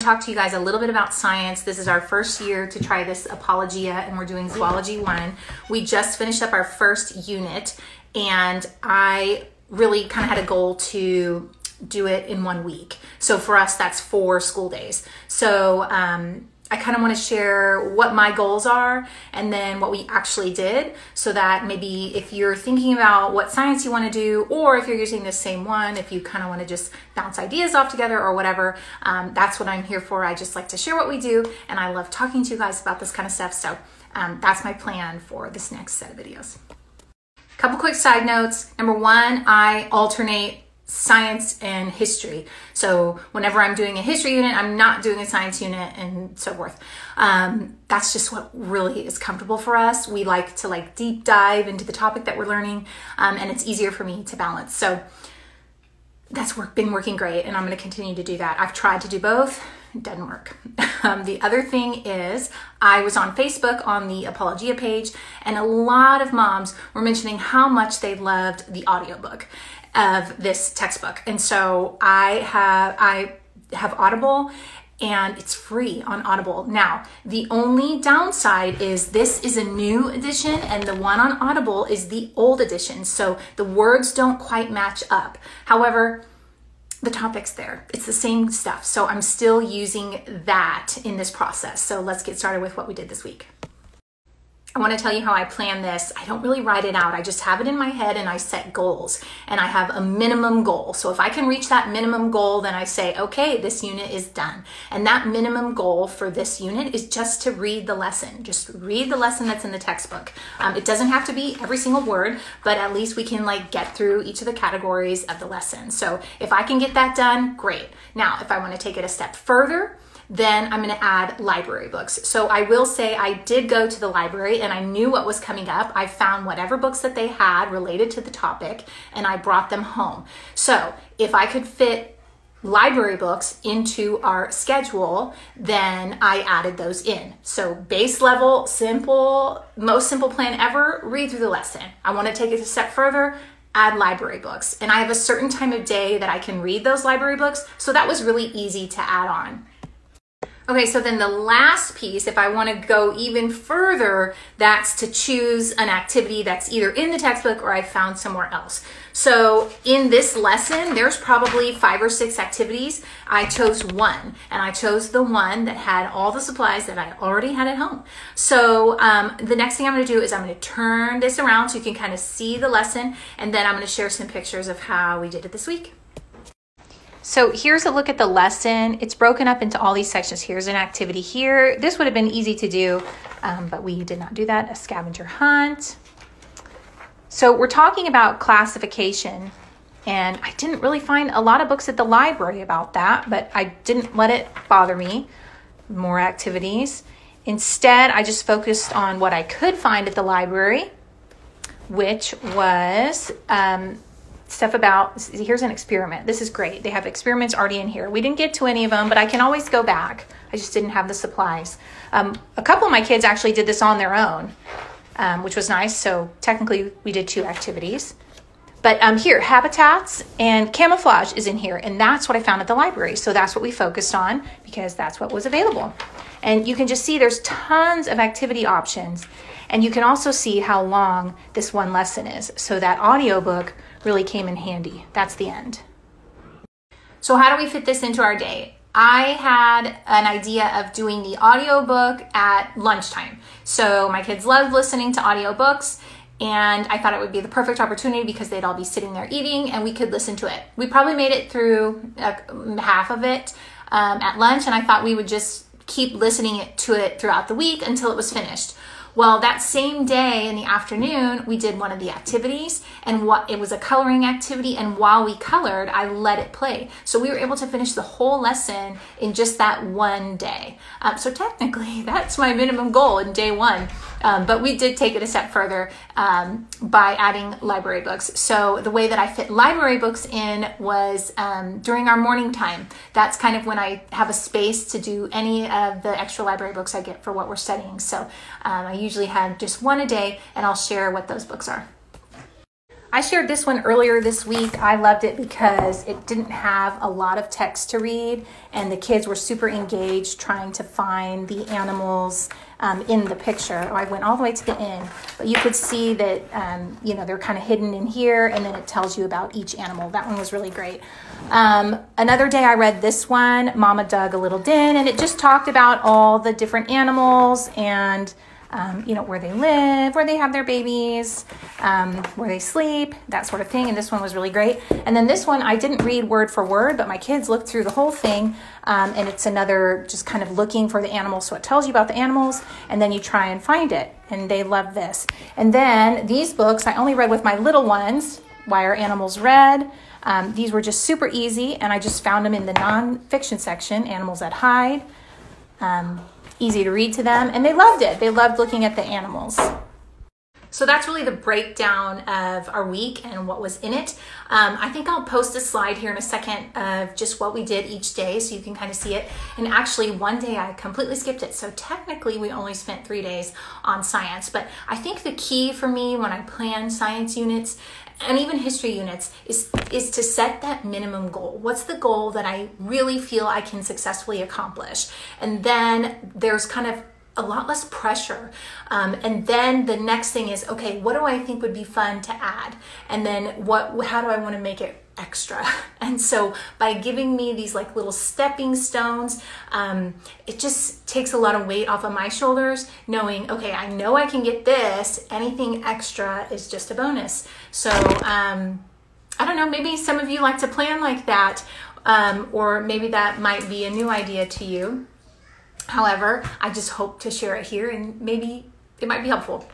talk to you guys a little bit about science. This is our first year to try this Apologia, and we're doing Zoology 1. We just finished up our first unit, and I really kind of had a goal to do it in 1 week. So for us, that's 4 school days. So I kind of want to share what my goals are and then what we actually did, so that maybe if you're thinking about what science you want to do, or if you're using the same one, if you kind of want to just bounce ideas off together or whatever, that's what I'm here for. I just like to share what we do, and I love talking to you guys about this kind of stuff. So that's my plan for this next set of videos. Couple quick side notes. Number 1, I alternate science and history. So whenever I'm doing a history unit, I'm not doing a science unit and so forth. That's just what really is comfortable for us. We like to deep dive into the topic that we're learning, and it's easier for me to balance. So that's been working great, and I'm going to continue to do that. I've tried to do both. It doesn't work. The other thing is, I was on Facebook on the Apologia page, and a lot of moms were mentioning how much they loved the audiobook of this textbook. And so I have Audible, and it's free on Audible. Now, the only downside is this is a new edition, and the one on Audible is the old edition. So the words don't quite match up. However, the topic's there. It's the same stuff. So I'm still using that in this process. So let's get started with what we did this week. I want to tell you how I plan this. I don't really write it out. I just have it in my head, and I set goals, and I have a minimum goal. So if I can reach that minimum goal, then I say, okay, this unit is done. And that minimum goal for this unit is just to read the lesson. Just read the lesson that's in the textbook. It doesn't have to be every single word, but at least we can get through each of the categories of the lesson. So if I can get that done, great. Now, if I want to take it a step further, then I'm going to add library books. So I will say I did go to the library, and I knew what was coming up. I found whatever books that they had related to the topic, and I brought them home. So if I could fit library books into our schedule, then I added those in. So base level, simple, most simple plan ever, read through the lesson. I want to take it a step further, add library books. And I have a certain time of day that I can read those library books, so that was really easy to add on. Okay, so then the last piece, if I want to go even further, that's to choose an activity that's either in the textbook or I found somewhere else. So in this lesson, there's probably 5 or 6 activities. I chose one, and I chose the one that had all the supplies that I already had at home. So the next thing I'm going to do is I'm going to turn this around so you can kind of see the lesson, and then I'm going to share some pictures of how we did it this week. So here's a look at the lesson. It's broken up into all these sections. Here's an activity here. This would have been easy to do, but we did not do that. A scavenger hunt. So we're talking about classification, and I didn't really find a lot of books at the library about that, but I didn't let it bother me. More activities. Instead, I just focused on what I could find at the library, which was stuff about, here's an experiment. This is great. They have experiments already in here. We didn't get to any of them, but I can always go back. I just didn't have the supplies. A couple of my kids actually did this on their own, which was nice. So technically we did 2 activities. But here, habitats and camouflage is in here, and that's what I found at the library. So that's what we focused on because that's what was available. And you can just see there's tons of activity options, and you can also see how long this one lesson is. So that audiobook really came in handy. That's the end. So how do we fit this into our day? I had an idea of doing the audiobook at lunchtime. So my kids love listening to audiobooks, and I thought it would be the perfect opportunity because they'd all be sitting there eating and we could listen to it. We probably made it through half of it at lunch, and I thought we would just keep listening to it throughout the week until it was finished. Well, that same day in the afternoon, we did one of the activities, and it was a coloring activity, and while we colored, I let it play. So we were able to finish the whole lesson in just that one day. So technically, that's my minimum goal in day 1. But we did take it a step further by adding library books. So the way that I fit library books in was during our morning time. That's kind of when I have a space to do any of the extra library books I get for what we're studying. So I usually have just one a day, and I'll share what those books are. I shared this one earlier this week. I loved it because it didn't have a lot of text to read, and the kids were super engaged trying to find the animals in the picture. I went all the way to the end, but you could see that, they're kind of hidden in here, and then it tells you about each animal. That one was really great. Another day I read this one, Mama Dug a Little Den, and it just talked about all the different animals and where they live, where they have their babies, where they sleep, that sort of thing. And this one was really great. And then this one, I didn't read word for word, but my kids looked through the whole thing. And it's another just kind of looking for the animals. So it tells you about the animals, and then you try and find it. And they love this. And then these books, I only read with my little ones, Why Are Animals Red? These were just super easy, and I just found them in the nonfiction section, Animals That Hide. Easy to read to them, and they loved it. They loved looking at the animals. So that's really the breakdown of our week and what was in it. I think I'll post a slide here in a second of just what we did each day so you can kind of see it. And actually one day I completely skipped it. So technically we only spent 3 days on science. But I think the key for me when I plan science units and even history units is to set that minimum goal. What's the goal that I really feel I can successfully accomplish? And then there's kind of a lot less pressure. And then the next thing is, okay, what do I think would be fun to add? And then how do I want to make it extra? And so by giving me these like little stepping stones, it just takes a lot of weight off of my shoulders, knowing, okay, I know I can get this. Anything extra is just a bonus. So I don't know, maybe some of you like to plan like that, or maybe that might be a new idea to you. However, I just hope to share it here, and maybe it might be helpful.